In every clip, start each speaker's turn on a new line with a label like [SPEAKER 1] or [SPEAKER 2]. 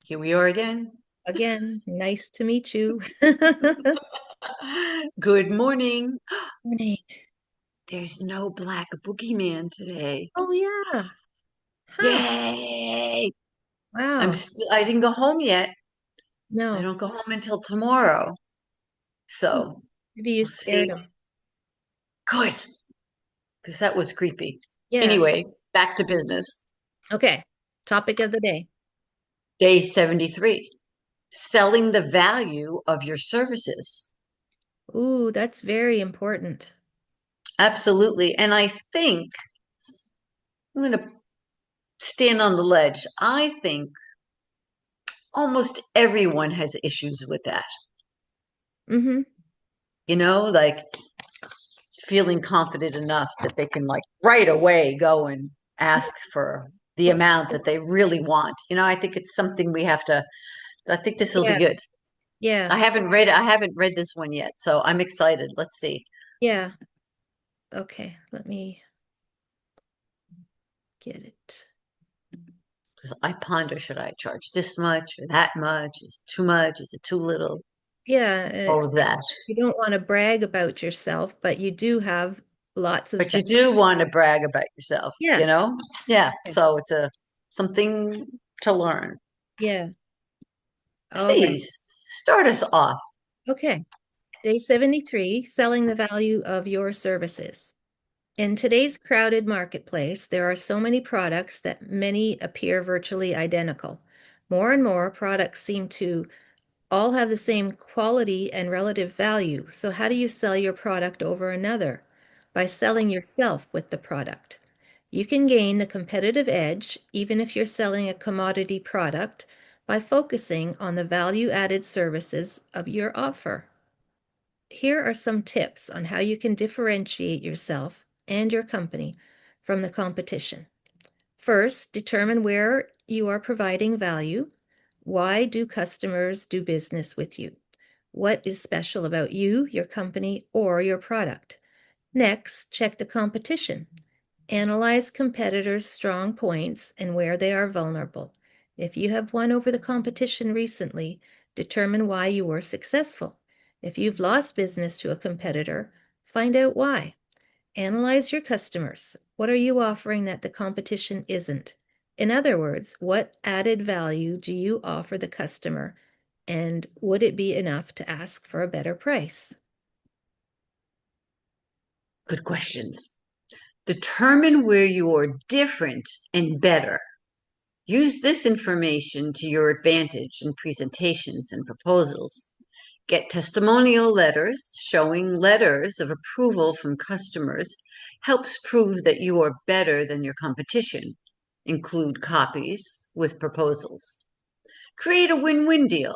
[SPEAKER 1] Here we are again.
[SPEAKER 2] Again, nice to meet you.
[SPEAKER 1] Good morning.
[SPEAKER 2] Morning.
[SPEAKER 1] There's no black boogeyman today.
[SPEAKER 2] Oh yeah. Huh.
[SPEAKER 1] Yay!
[SPEAKER 2] Wow.
[SPEAKER 1] I didn't go home yet. I
[SPEAKER 2] No.
[SPEAKER 1] don't go home until tomorrow.
[SPEAKER 2] Hmm.
[SPEAKER 1] So
[SPEAKER 2] Maybe you
[SPEAKER 1] we'll
[SPEAKER 2] scared
[SPEAKER 1] see.
[SPEAKER 2] him.
[SPEAKER 1] Good, because that was creepy.
[SPEAKER 2] Yeah.
[SPEAKER 1] Anyway, back to business.
[SPEAKER 2] Okay. Topic of the day.
[SPEAKER 1] Day 73. Selling the value of your services.
[SPEAKER 2] Ooh, that's very important.
[SPEAKER 1] Absolutely. And I think I'm going to stand on the ledge. I think almost everyone has issues with that.
[SPEAKER 2] Mm-hmm.
[SPEAKER 1] Like feeling confident enough that they can like right away go and ask for the amount that they really want. I think it's something we have to, I think this will be
[SPEAKER 2] Yeah.
[SPEAKER 1] good.
[SPEAKER 2] Yeah.
[SPEAKER 1] I haven't read this one yet, so I'm excited. Let's see.
[SPEAKER 2] Yeah. Okay. Let me get it.
[SPEAKER 1] Because I ponder, should I charge this much or that much? Is it too much? Is it too little?
[SPEAKER 2] Yeah. And
[SPEAKER 1] All
[SPEAKER 2] it's
[SPEAKER 1] of that.
[SPEAKER 2] you don't want to brag about yourself, but you do have lots of
[SPEAKER 1] But you do want to brag about yourself,
[SPEAKER 2] Yeah.
[SPEAKER 1] Yeah.
[SPEAKER 2] Okay.
[SPEAKER 1] So it's a something to learn.
[SPEAKER 2] Yeah. All right.
[SPEAKER 1] Please start us off.
[SPEAKER 2] Okay. Day 73, selling the value of your services. In today's crowded marketplace, there are so many products that many appear virtually identical. More and more products seem to all have the same quality and relative value. So, how do you sell your product over another? By selling yourself with the product. You can gain a competitive edge, even if you're selling a commodity product, by focusing on the value added services of your offer. Here are some tips on how you can differentiate yourself and your company from the competition. First, determine where you are providing value. Why do customers do business with you? What is special about you, your company, or your product? Next, check the competition. Analyze competitors' strong points and where they are vulnerable. If you have won over the competition recently, determine why you were successful. If you've lost business to a competitor, find out why. Analyze your customers. What are you offering that the competition isn't? In other words, what added value do you offer the customer, and would it be enough to ask for a better price?
[SPEAKER 1] Good questions. Determine where you are different and better. Use this information to your advantage in presentations and proposals. Get testimonial letters showing letters of approval from customers helps prove that you are better than your competition. Include copies with proposals. Create a win-win deal.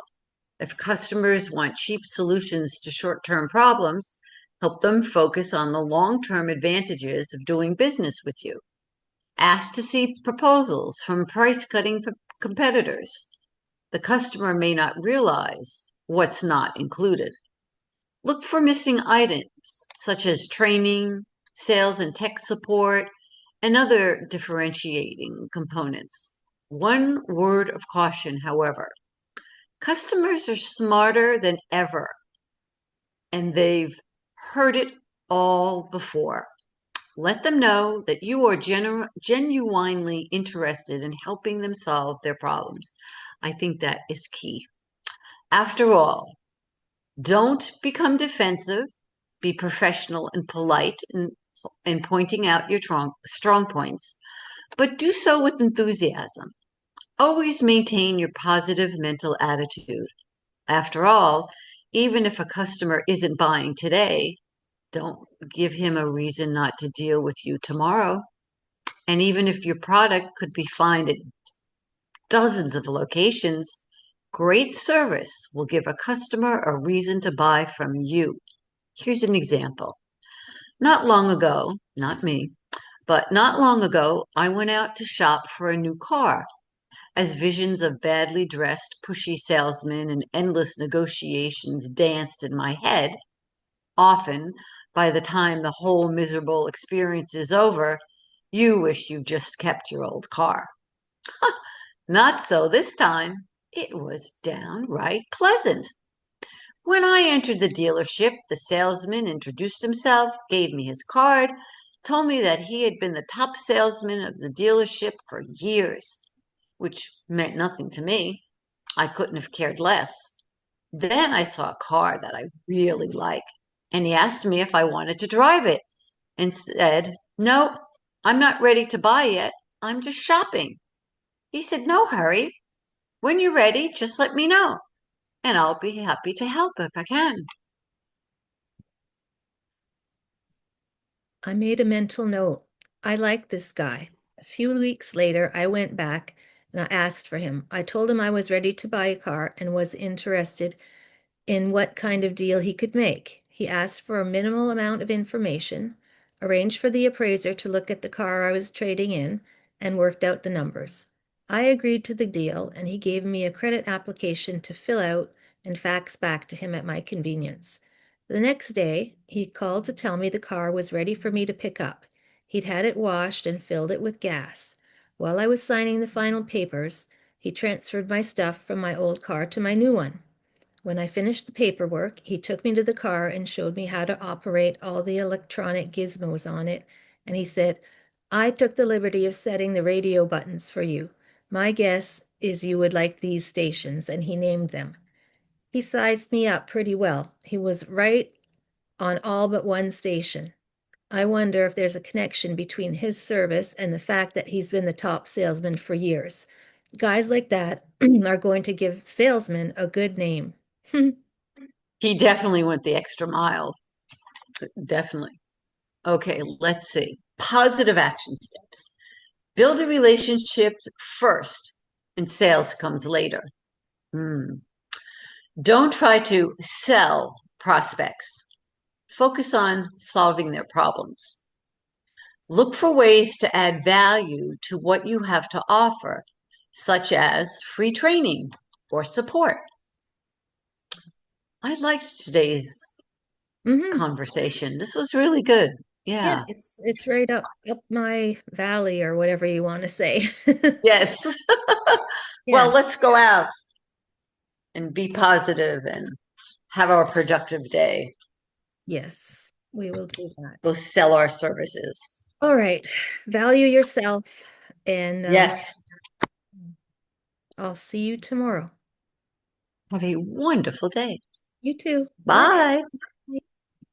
[SPEAKER 1] If customers want cheap solutions to short-term problems, help them focus on the long-term advantages of doing business with you. Ask to see proposals from price-cutting competitors. The customer may not realize what's not included. Look for missing items such as training, sales and tech support, and other differentiating components. One word of caution, however, customers are smarter than ever, and they've heard it all before. Let them know that you are genuinely interested in helping them solve their problems. I think that is key. After all, don't become defensive. Be professional and polite in pointing out your strong points, but do so with enthusiasm. Always maintain your positive mental attitude. After all, even if a customer isn't buying today, don't give him a reason not to deal with you tomorrow. And even if your product could be found at dozens of locations, great service will give a customer a reason to buy from you. Here's an example. Not long ago, not me, but not long ago, I went out to shop for a new car. As visions of badly dressed, pushy salesmen and endless negotiations danced in my head, often, by the time the whole miserable experience is over, you wish you just kept your old car. Not so this time. It was downright pleasant. When I entered the dealership, the salesman introduced himself, gave me his card, told me that he had been the top salesman of the dealership for years, which meant nothing to me. I couldn't have cared less. Then I saw a car that I really like, and he asked me if I wanted to drive it and said, "No, I'm not ready to buy yet. I'm just shopping." He said, "No hurry. When you're ready, just let me know, and I'll be happy to help if I can."
[SPEAKER 2] I made a mental note. I like this guy. A few weeks later, I went back and I asked for him. I told him I was ready to buy a car and was interested in what kind of deal he could make. He asked for a minimal amount of information, arranged for the appraiser to look at the car I was trading in, and worked out the numbers. I agreed to the deal, and he gave me a credit application to fill out and fax back to him at my convenience. The next day, he called to tell me the car was ready for me to pick up. He'd had it washed and filled it with gas. While I was signing the final papers, he transferred my stuff from my old car to my new one. When I finished the paperwork, he took me to the car and showed me how to operate all the electronic gizmos on it, and he said, "I took the liberty of setting the radio buttons for you. My guess is you would like these stations," and he named them. He sized me up pretty well. He was right on all but one station. I wonder if there's a connection between his service and the fact that he's been the top salesman for years. Guys like that are going to give salesmen a good name.
[SPEAKER 1] He definitely went the extra mile. Definitely. Okay, let's see. Positive action steps. Build a relationship first, and sales comes later. Hmm. Don't try to sell prospects. Focus on solving their problems. Look for ways to add value to what you have to offer, such as free training or support. I liked today's
[SPEAKER 2] Hmm.
[SPEAKER 1] conversation. This was really good.
[SPEAKER 2] Yeah,
[SPEAKER 1] Yeah.
[SPEAKER 2] it's right up my valley or whatever you want to say.
[SPEAKER 1] Yes. Well,
[SPEAKER 2] Yeah.
[SPEAKER 1] let's go out and be positive and have our productive day.
[SPEAKER 2] Yes, we will do that.
[SPEAKER 1] Go sell our services.
[SPEAKER 2] All right. Value yourself, and
[SPEAKER 1] Yes.
[SPEAKER 2] I'll see you tomorrow.
[SPEAKER 1] Have a wonderful day.
[SPEAKER 2] You too. Bye.
[SPEAKER 1] Bye.